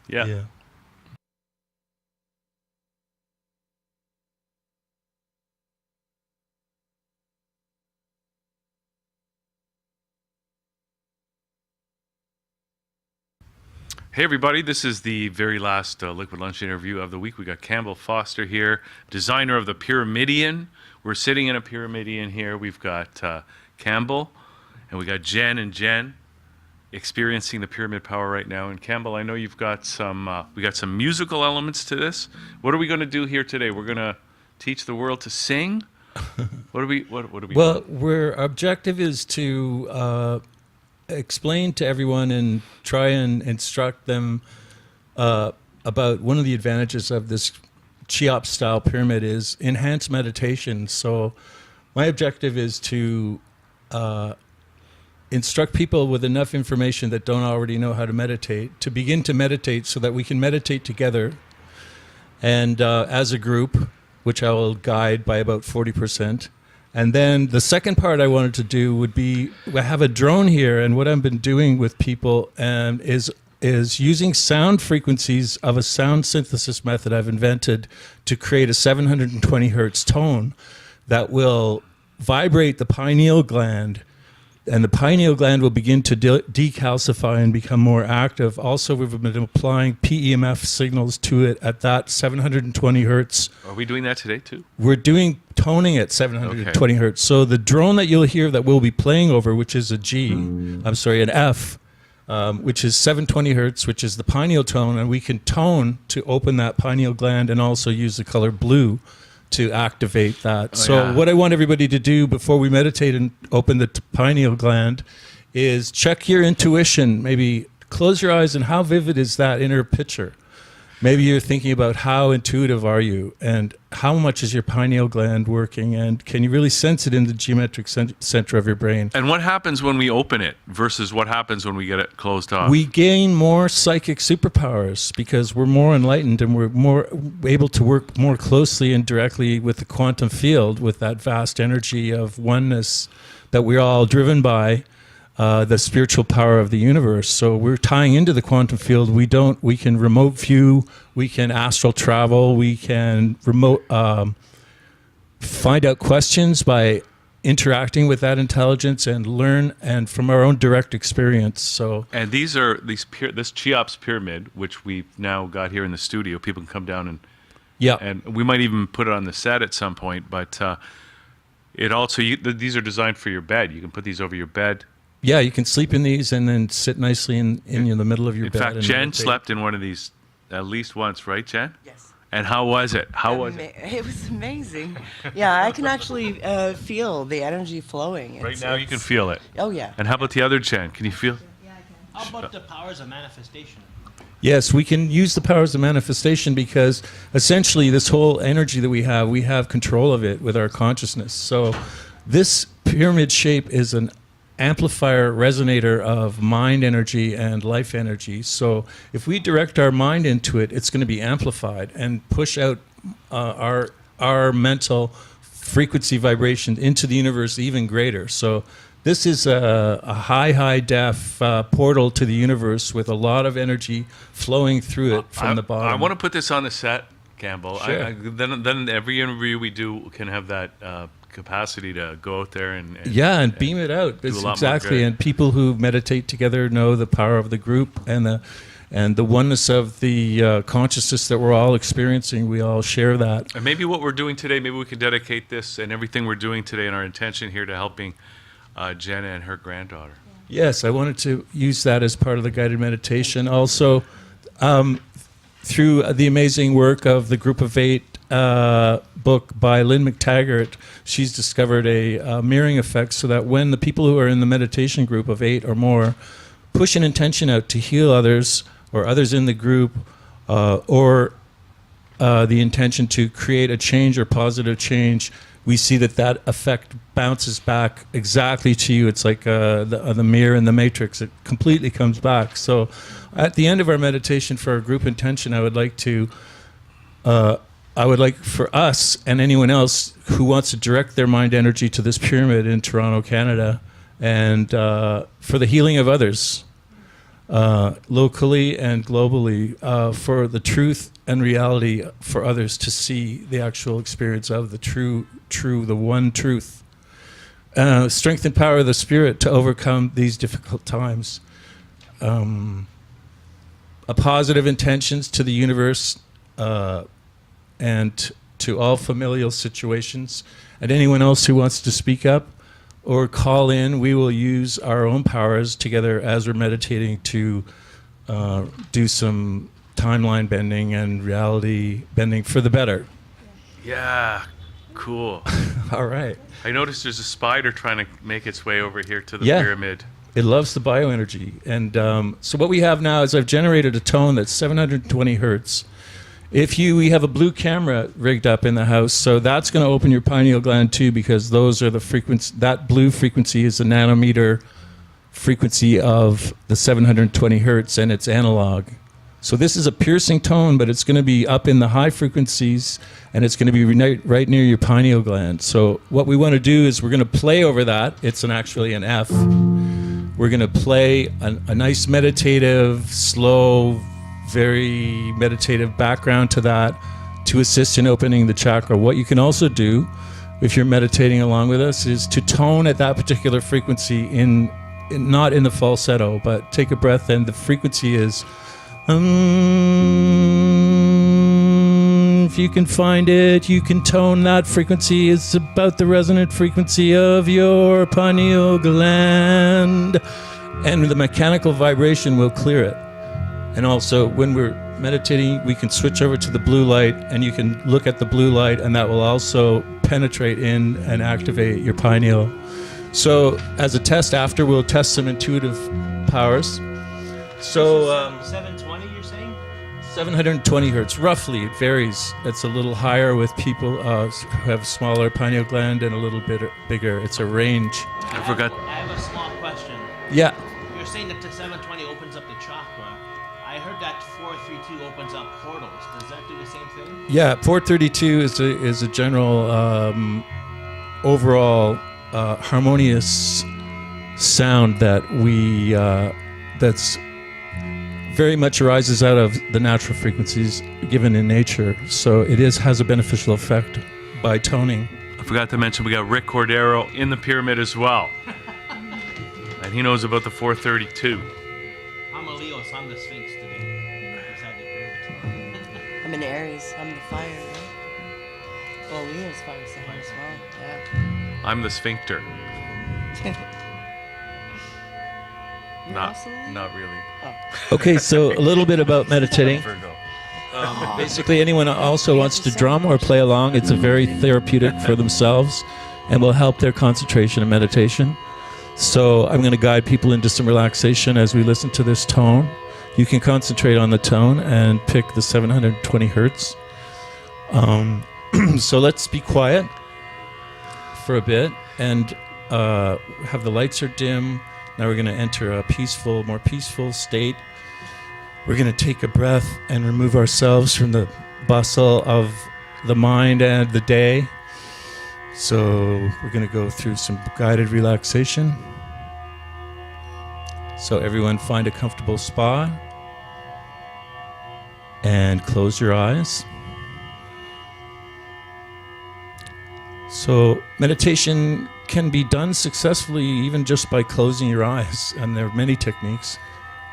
Yeah. Hey everybody, this is the very last Liquid Lunch interview of the week. We got Campbell Foster here, designer of the Pyramidion. We're sitting in a Pyramidion here. We've got Campbell, and we got Jen and Jen experiencing the pyramid power right now. And Campbell, I know you've got we got some musical elements to this. What are we going to do here today? We're going to teach the world to sing. What are we? Well, our objective is to explain to everyone and try and instruct them about one of the advantages of this CHEOPS style pyramid is enhanced meditation. So my objective is to instruct people with enough information that don't already know how to meditate to begin to meditate so that we can meditate together and as a group, which I will guide by about 40%. And then the second part I wanted to do would be, I have a drone here, and what I've been doing with people is using sound frequencies of a sound synthesis method I've invented to create a 720 hertz tone that will vibrate the pineal gland, and the pineal gland will begin to decalcify and become more active. Also, we've been applying PEMF signals to it at that 720 hertz. Are we doing that today too? We're doing toning at 720 hertz. So the drone that you'll hear that we'll be playing over, which is an F, which is 720 hertz, which is the pineal tone, and we can tone to open that pineal gland and also use the color blue to activate that. What I want everybody to do before we meditate and open the pineal gland is check your intuition. Maybe close your eyes and how vivid is that inner picture? Maybe you're thinking about how intuitive are you and how much is your pineal gland working, and can you really sense it in the geometric center of your brain? And what happens when we open it versus what happens when we get it closed off? We gain more psychic superpowers because we're more enlightened and we're more able to work more closely and directly with the quantum field, with that vast energy of oneness that we're all driven by. The spiritual power of the universe. So we're tying into the quantum field. We can remote view, we can astral travel, we can remote find out questions by interacting with that intelligence and learn and from our own direct experience. So, and this CHEOPS pyramid, which we've now got here in the studio, people can come down and we might even put it on the set at some point. But it also these are designed for your bed. You can put these over your bed. Yeah, you can sleep in these and then sit nicely in the middle of your bed. In fact, Jen slept in one of these at least once, right, Jen? Yes. And how was it? How was it? It was amazing. Yeah, I can actually feel the energy flowing. Right now you can feel it. Oh, yeah. And how about the other Jen? Can you feel? Yeah, I can. How about the powers of manifestation? Yes, we can use the powers of manifestation because essentially this whole energy that we have control of it with our consciousness. So this pyramid shape is an amplifier resonator of mind energy and life energy. So if we direct our mind into it, it's going to be amplified and push out our mental frequency vibration into the universe even greater. So this is a high def portal to the universe with a lot of energy flowing through it from the bottom. I want to put this on the set, Campbell. Sure. Then every interview we do can have that capacity to go out there and beam it out. Do a lot Exactly. more good. And people who meditate together know the power of the group and the oneness of the consciousness that we're all experiencing. We all share that. And maybe what we're doing today, maybe we can dedicate this and everything we're doing today and our intention here to helping Jenna and her granddaughter. Yes, I wanted to use that as part of the guided meditation. Also, through the amazing work of the Group of Eight book by Lynn McTaggart, she's discovered a mirroring effect so that when the people who are in the meditation group of 8 or more push an intention out to heal others or others in the group, or the intention to create a change or positive change, we see that effect bounces back exactly to you. It's like the mirror in the matrix. It completely comes back. So at the end of our meditation for our group intention, I would like for us and anyone else who wants to direct their mind energy to this pyramid in Toronto, Canada, and for the healing of others. locally and globally, for the truth and reality for others to see the actual experience of the true, the one truth. Strength and power of the spirit to overcome these difficult times. A positive intentions to the universe and to all familial situations. And anyone else who wants to speak up or call in, we will use our own powers together as we're meditating to do some timeline bending and reality bending for the better. Yeah, cool. All right. I noticed there's a spider trying to make its way over here to the Yeah. pyramid. It loves the bioenergy. And so what we have now is I've generated a tone that's 720 hertz. We have a blue camera rigged up in the house, so that's going to open your pineal gland too, because those are the frequency. That blue frequency is a nanometer frequency of the 720 hertz, and it's analog. So this is a piercing tone, but it's going to be up in the high frequencies, and it's going to be right near your pineal gland. So what we want to do is we're going to play over that. It's actually an F. We're going to play a nice meditative, slow, very meditative background to that to assist in opening the chakra. What you can also do, if you're meditating along with us, is to tone at that particular frequency not in the falsetto, but take a breath, and the frequency is if you can find it, you can tone that frequency. It's about the resonant frequency of your pineal gland, and the mechanical vibration will clear it. And also, when we're meditating, we can switch over to the blue light, and you can look at the blue light, and that will also penetrate in and activate your pineal. So as a test after, we'll test some intuitive powers. So 720, you're saying? 720 hertz, roughly. It varies. It's a little higher with people who have smaller pineal gland and a little bit bigger. It's a range. I forgot. I have a small question. Yeah. You're saying that the 720 opens up the chakra. I heard that 432 opens up portals. Does that do the same thing? Yeah, 432 is a general overall harmonious sound that that's very much arises out of the natural frequencies given in nature. So it has a beneficial effect by toning. I forgot to mention we got Rick Cordero in the pyramid as well. And he knows about the 432. I'm a Leo, so I'm the Sphinx today. Beside the pyramid. I'm an Aries. I'm the fire, right? Well, Leo's fire sign as well. Yeah. I'm the sphincter. You're also a Leo? Not really. Okay, so a little bit about meditating. Virgo. Basically, anyone also wants to drum or play along, it's a very therapeutic for themselves and will help their concentration and meditation. So I'm going to guide people into some relaxation as we listen to this tone. You can concentrate on the tone and pick the 720 hertz. So let's be quiet for a bit and have the lights are dim. Now we're going to enter a more peaceful state. We're going to take a breath and remove ourselves from the bustle of the mind and the day. So we're going to go through some guided relaxation. So everyone find a comfortable spot and close your eyes. So meditation can be done successfully even just by closing your eyes, and there are many techniques.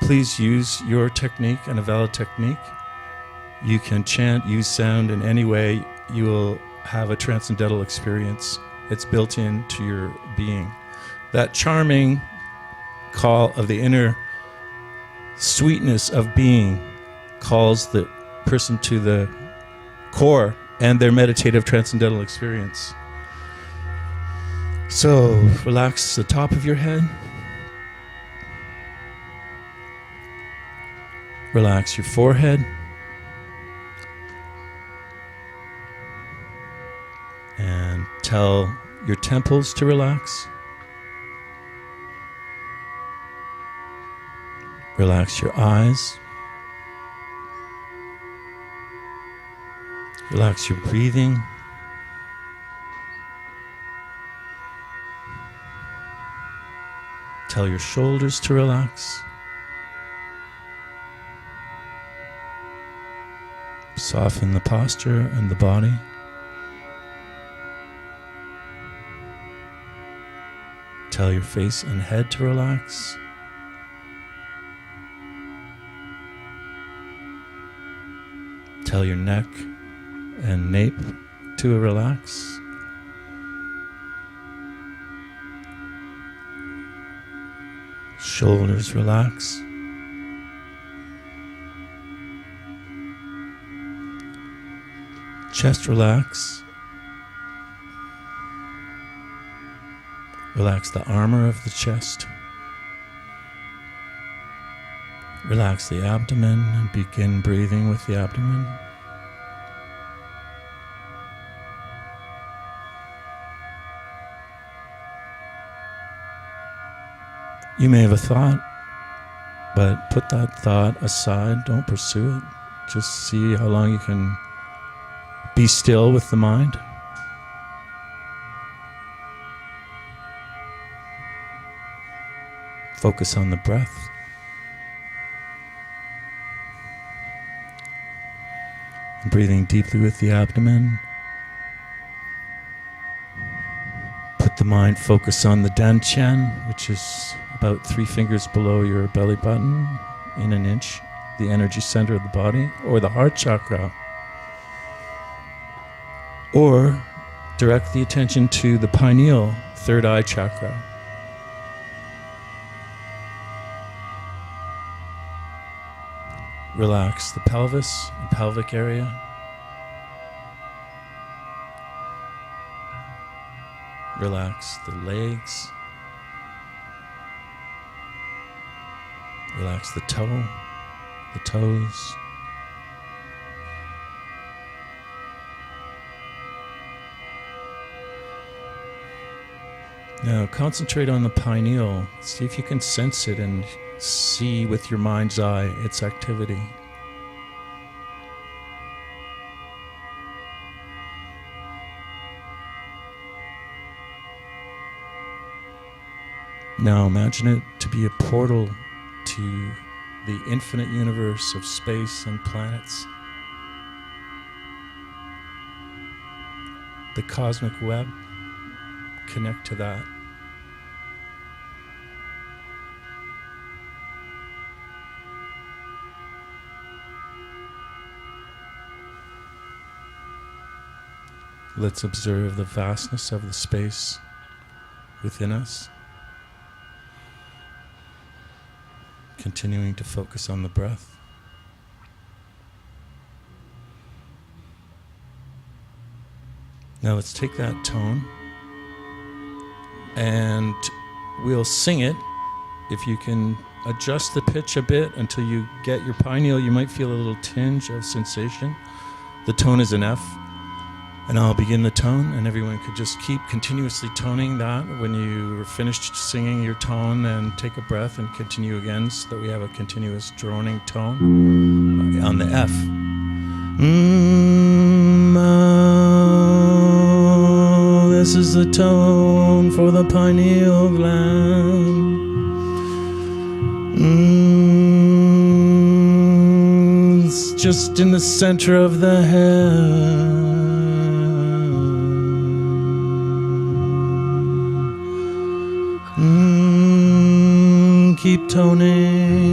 Please use your technique and a valid technique. You can chant, use sound in any way. You will have a transcendental experience. It's built into your being. That charming call of the inner sweetness of being calls the person to the core and their meditative transcendental experience. So relax the top of your head. Relax your forehead. And tell your temples to relax. Relax your eyes. Relax your breathing. Tell your shoulders to relax. Soften the posture and the body. Tell your face and head to relax. Tell your neck and nape to relax. Shoulders relax. Chest relax. Relax the armor of the chest. Relax the abdomen and begin breathing with the abdomen. You may have a thought, but put that thought aside. Don't pursue it. Just see how long you can be still with the mind. Focus on the breath. And breathing deeply with the abdomen. Put the mind focus on the dantian, which is about 3 fingers below your belly button, in an inch, the energy center of the body, or the heart chakra. Or direct the attention to the pineal, third eye chakra. Relax the pelvis and pelvic area. Relax the legs. Relax the toe, the toes. Now concentrate on the pineal. See if you can sense it and see with your mind's eye its activity. Now imagine it to be a portal to the infinite universe of space and planets. The cosmic web. Connect to that. Let's observe the vastness of the space within us. Continuing to focus on the breath. Now let's take that tone and we'll sing it. If you can adjust the pitch a bit until you get your pineal, you might feel a little tinge of sensation. The tone is an F, and I'll begin the tone, and everyone could just keep continuously toning that when you are finished singing your tone, and take a breath and continue again so that we have a continuous droning tone on the F. This is the tone for the pineal gland. It's just in the center of the head. Keep toning.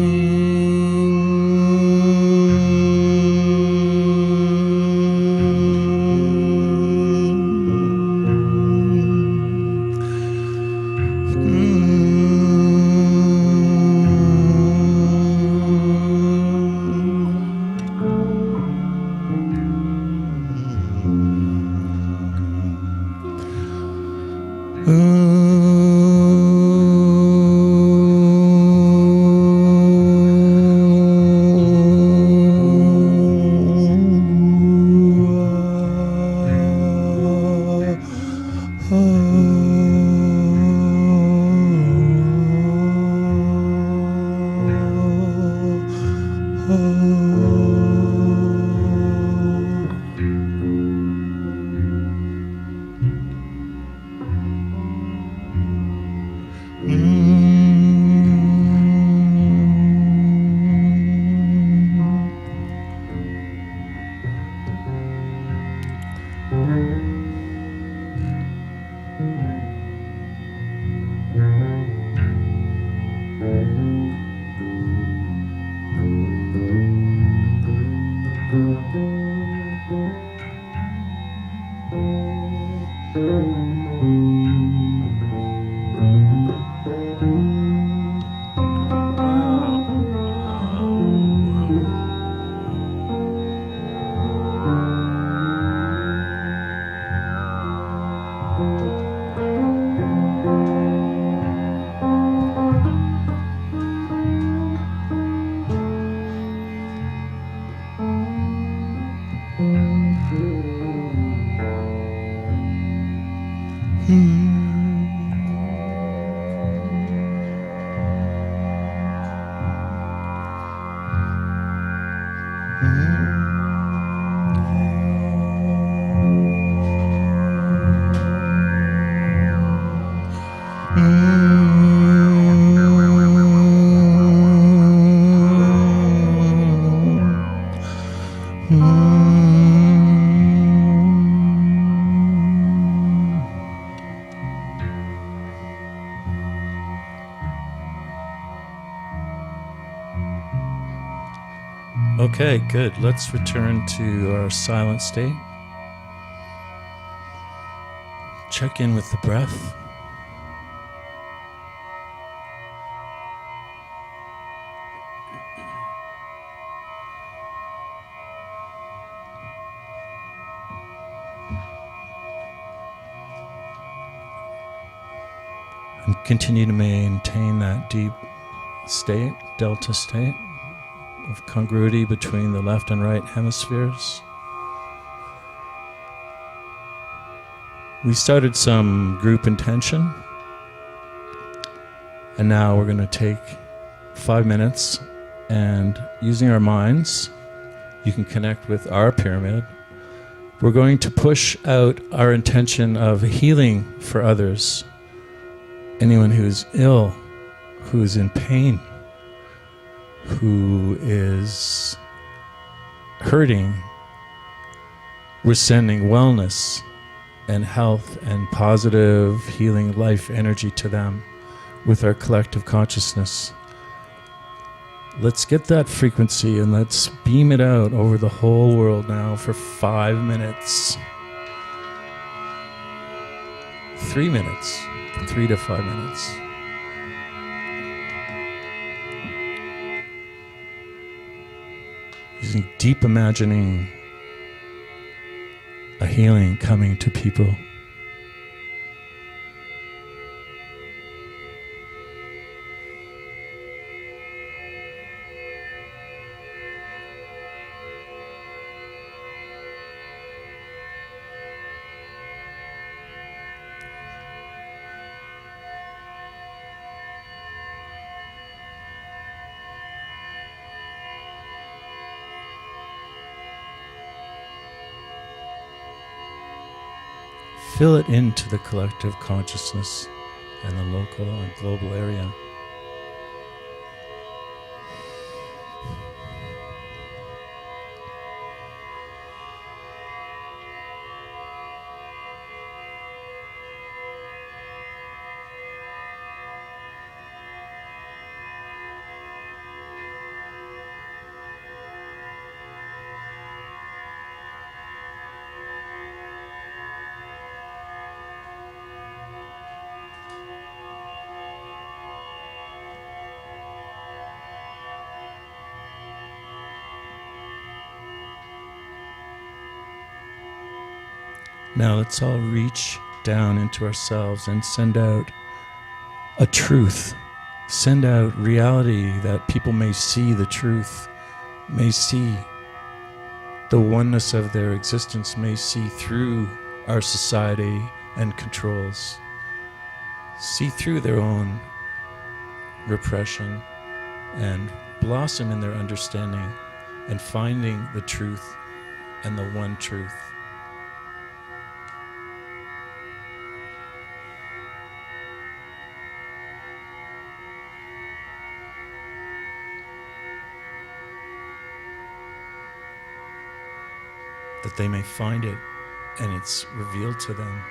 Okay, good. Let's return to our silent state. Check in with the breath. And continue to maintain that deep state, delta state, of congruity between the left and right hemispheres. We started some group intention, and now we're going to take 5 minutes, and using our minds, you can connect with our pyramid. We're going to push out our intention of healing for others. Anyone who's ill, who's in pain, who is hurting, we're sending wellness and health and positive healing life energy to them with our collective consciousness. Let's get that frequency and let's beam it out over the whole world now for 5 minutes. 3 minutes, 3 to 5 minutes. Using deep imagining a healing coming to people. Fill it into the collective consciousness and the local and global area. Now let's all reach down into ourselves and send out a truth. Send out reality that people may see the truth, may see the oneness of their existence, may see through our society and controls, see through their own repression and blossom in their understanding and finding the truth and the one truth. That they may find it and it's revealed to them.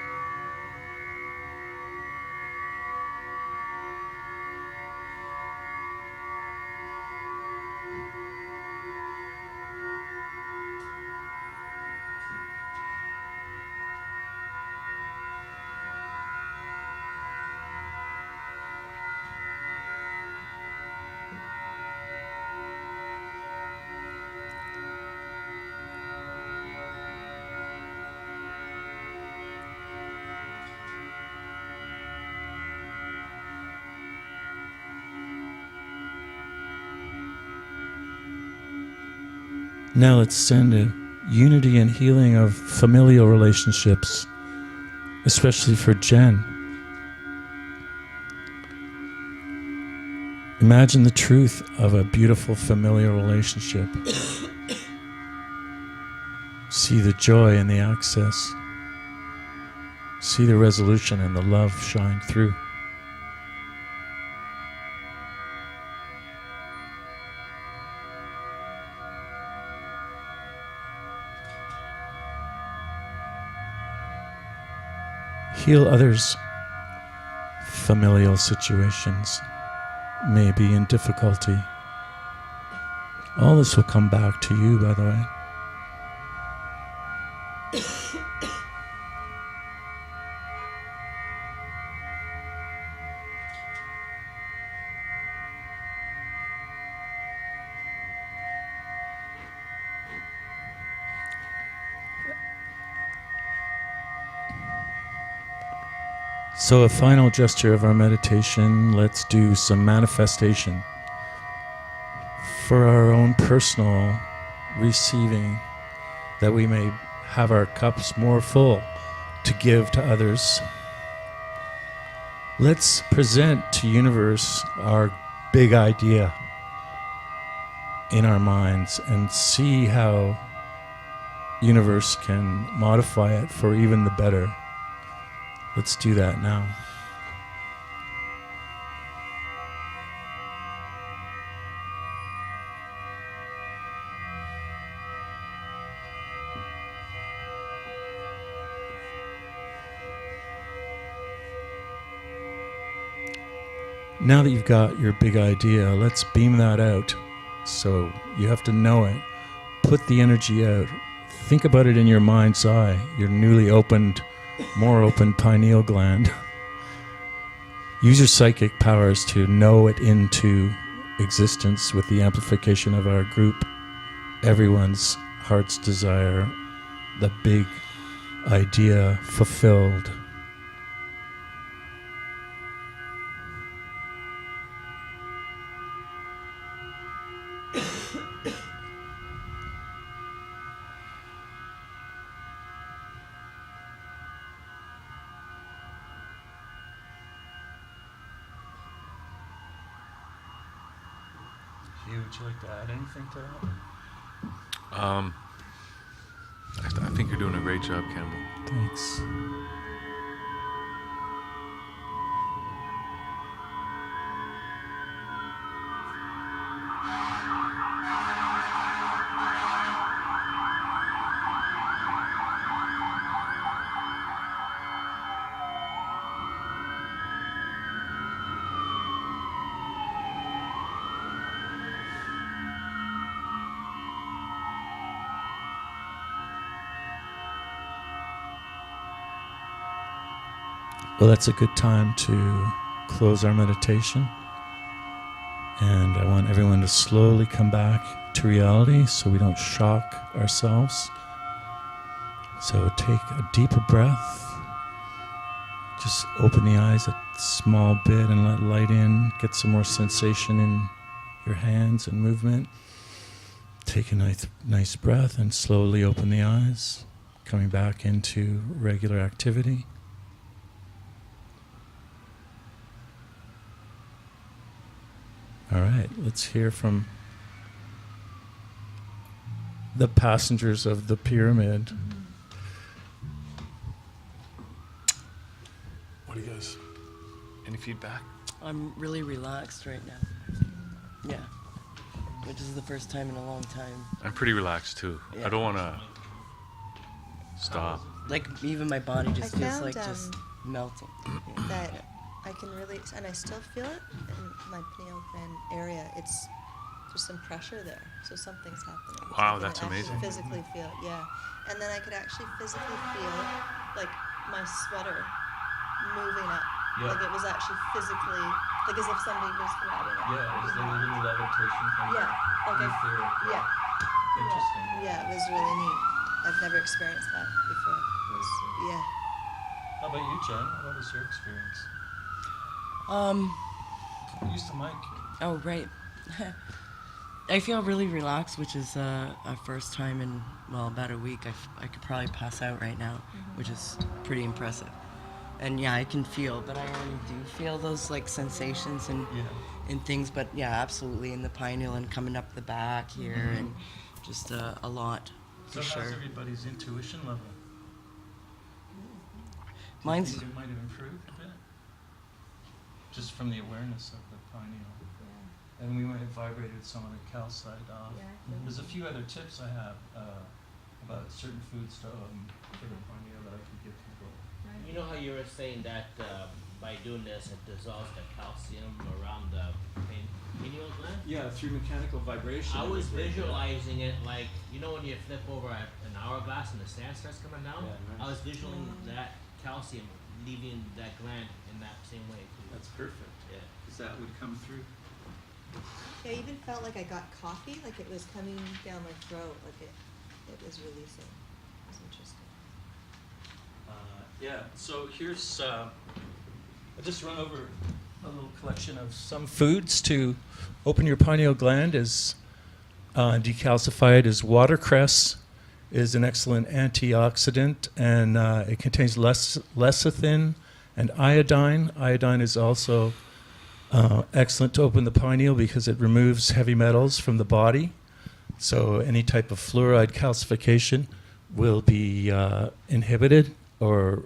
Now let's send a unity and healing of familial relationships, especially for Jen. Imagine the truth of a beautiful familial relationship See the joy in the access. See the resolution and the love shine through. Heal others' familial situations, maybe in difficulty. All this will come back to you, by the way. So a final gesture of our meditation, let's do some manifestation for our own personal receiving, that we may have our cups more full to give to others. Let's present to universe our big idea in our minds and see how universe can modify it for even the better. Let's do that now. Now that you've got your big idea, let's beam that out. So you have to know it. Put the energy out. Think about it in your mind's eye, your newly opened, more open pineal gland. Use your psychic powers to know it into existence with the amplification of our group. Everyone's heart's desire, the big idea fulfilled. Hugh, would you like to add anything to that? I think you're doing a great job, Campbell. Thanks. Well, that's a good time to close our meditation. And I want everyone to slowly come back to reality so we don't shock ourselves. So take a deeper breath. Just open the eyes a small bit and let light in. Get some more sensation in your hands and movement. Take a nice breath and slowly open the eyes, coming back into regular activity. All right, let's hear from the passengers of the pyramid. What do you guys? Any feedback? I'm really relaxed right now. Yeah. Which is the first time in a long time. I'm pretty relaxed too. Yeah. I don't want to stop. Like, even my body just I feels found, like just melting. Yeah. that I can really, and I still feel it in my pineal gland area. It's there's some pressure there, so something's happening. Wow, So I can that's actually amazing. Physically feel it, yeah. And then I could actually physically feel like my sweater moving up. Yeah. Like it was actually physically, like as if somebody was grabbing it. little levitation from Yeah, like yeah. Interesting. Yeah, it was really neat. I've never experienced that before. It was, yeah. How about you, Jen? What was your experience? Use the mic. Oh, right. I feel really relaxed, which is a first time in, well, about a week. I could probably pass out right now, which is pretty impressive. And yeah, I can feel, but I already do feel those like sensations and things. But yeah, absolutely in the pineal and coming up the back here and just a lot. for sure. how's everybody's intuition level? Mine's It might have improved a bit, just from the awareness of the pineal. And we might have vibrated some of the calcite off. There's a few other tips I have about certain foods for the pineal that I could give people. You know how you were saying that by doing this, it dissolves the calcium around the pineal gland? Yeah, through mechanical vibration. I was visualizing it like, you know when you flip over an hourglass and the sand starts coming down? Yeah, nice. I was visualizing that calcium leaving that gland in that same way too. That's perfect, Yeah. because that would come through. Yeah, I even felt like I got coffee, like it was coming down my throat, like it was releasing. It was interesting. Yeah, so here's, I'll just run over a little collection of some foods to open your pineal gland. Is decalcified is watercress is an excellent antioxidant, and it contains lecithin and iodine. Iodine is also excellent to open the pineal because it removes heavy metals from the body. So any type of fluoride calcification will be inhibited or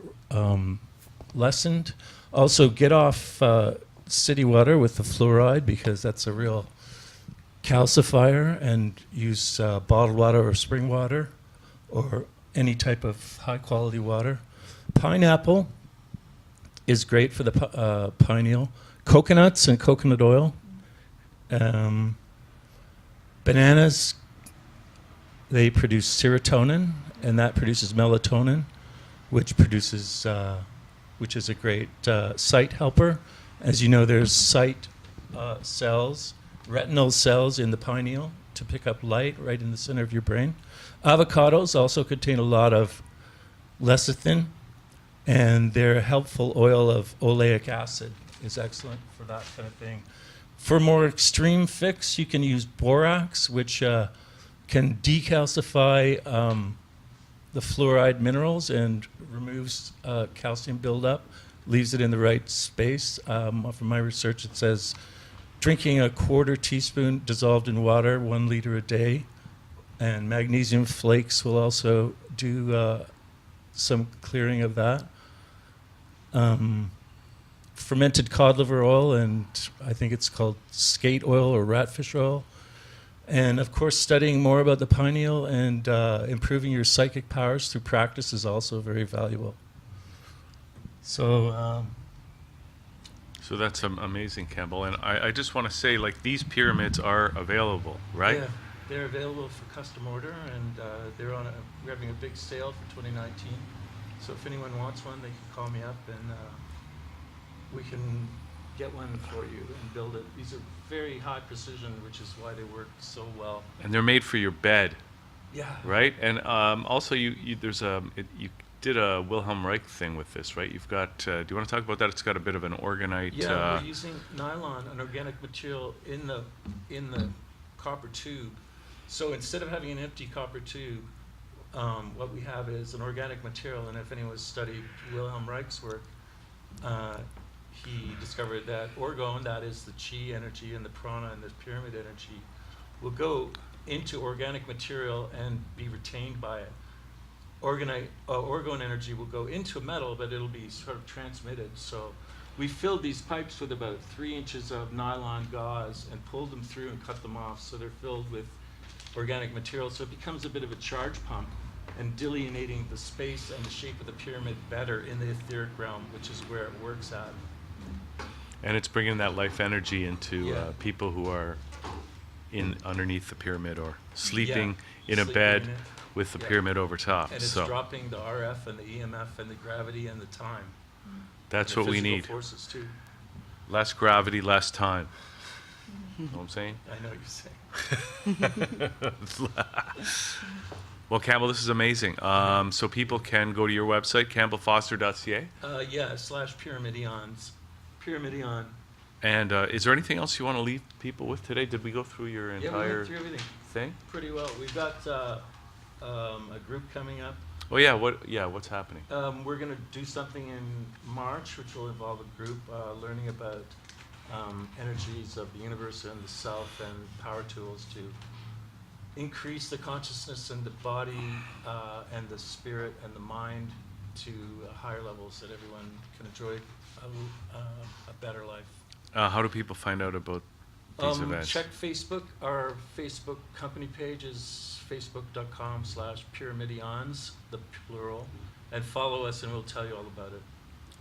lessened. Also, get off city water with the fluoride because that's a real calcifier, and use bottled water or spring water or any type of high-quality water. Pineapple is great for the pineal. Coconuts and coconut oil. Bananas, they produce serotonin, and that produces melatonin, which is a great sight helper. As you know, there's sight cells, retinal cells in the pineal to pick up light right in the center of your brain. Avocados also contain a lot of lecithin, and their helpful oil of oleic acid is excellent for that kind of thing. For more extreme fix, you can use borax, which can decalcify the fluoride minerals and removes calcium buildup, leaves it in the right space. From my research, it says drinking a quarter teaspoon dissolved in water, 1 liter a day, and magnesium flakes will also do some clearing of that. Fermented cod liver oil, and I think it's called skate oil or ratfish oil. And of course, studying more about the pineal and improving your psychic powers through practice is also very valuable. So that's amazing, Campbell. And I just want to say, like, these pyramids are available, right? yeah, they're available for custom order, and we're having a big sale for 2019. So if anyone wants one, they can call me up, and we can get one for you and build it. These are very high precision, which is why they work so well. And they're made for your bed, Yeah. right? And also, you did a Wilhelm Reich thing with this, right? You've got. Do you want to talk about that? It's got a bit of an organite. Yeah, we're using nylon, an organic material, in the copper tube. So instead of having an empty copper tube, what we have is an organic material. And if anyone's studied Wilhelm Reich's work, he discovered that orgone, that is the chi energy and the prana and the pyramid energy, will go into organic material and be retained by it. Orgone energy will go into metal, but it'll be sort of transmitted. So we filled these pipes with about 3 inches of nylon gauze and pulled them through and cut them off. So they're filled with organic material. So it becomes a bit of a charge pump and delineating the space and the shape of the pyramid better in the etheric realm, which is where it works at. And it's bringing that life energy into Yeah. people who are underneath the pyramid or sleeping in a Sleeping bed in it. with the Yeah. pyramid over top. And it's So dropping the RF and the EMF and the gravity and the time. that's And the what we physical need. forces too. Less gravity, less time. You know what I'm saying? I know what you're saying. Well, Campbell, this is amazing. So people can go to your website, campbellfoster.ca. /Pyramidions. Pyramidion. And is there anything else you want to leave people with today? Did we go through your Yeah, we entire went through everything thing? pretty well. We've got a group coming up. Oh yeah, what's happening? We're going to do something in March, which will involve a group learning about energies of the universe and the self and power tools to increase the consciousness and the body and the spirit and the mind to higher levels, that everyone can enjoy a better life. How do people find out about these events? Check Facebook. Our Facebook company page is facebook.com/pyramidions, the plural, and follow us and we'll tell you all about it.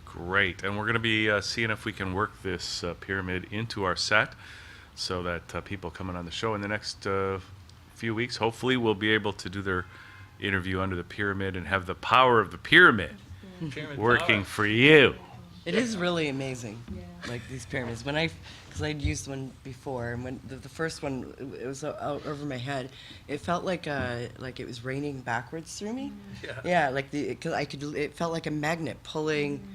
Great. And we're going to be seeing if we can work this pyramid into our set so that people coming on the show in the next few weeks, hopefully, will be able to do their interview under the pyramid and have the power of the pyramid Pyramid working power. for you. It is really amazing, like these pyramids. Because I'd used one before, and when the first one, it was out over my head. It felt like it was raining backwards through me. Yeah. Yeah, because it felt like a magnet pulling,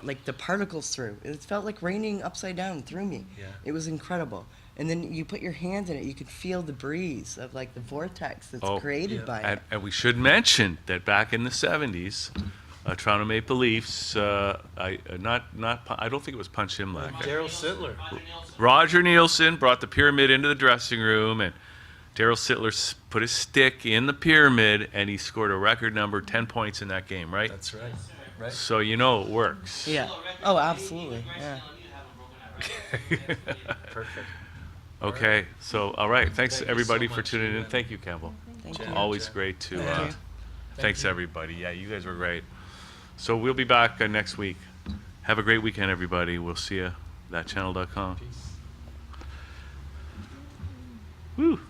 like the particles through. It felt like raining upside down through me. Yeah. It was incredible. And then you put your hand in it, you could feel the breeze of like the vortex that's created yeah. by And, it. and we should mention that back in the 70s, Toronto Maple Leafs, I don't think it was Punch Imlach. Daryl Sittler. Roger Nielsen brought the pyramid into the dressing room, and Daryl Sittler put his stick in the pyramid, and he scored a record number, 10 points in that game, right? That's right. Right. So you know it works. Yeah. Oh, absolutely. Yeah. Perfect. Okay, so all right, thanks Thank you everybody so for much, tuning in. Ian. Thank you, Campbell. Thank you. Always Jen. great to. Thank you. Thanks everybody. Yeah, you guys were great. So we'll be back next week. Have a great weekend, everybody. We'll see you. Thatchannel.com. Peace. Woo.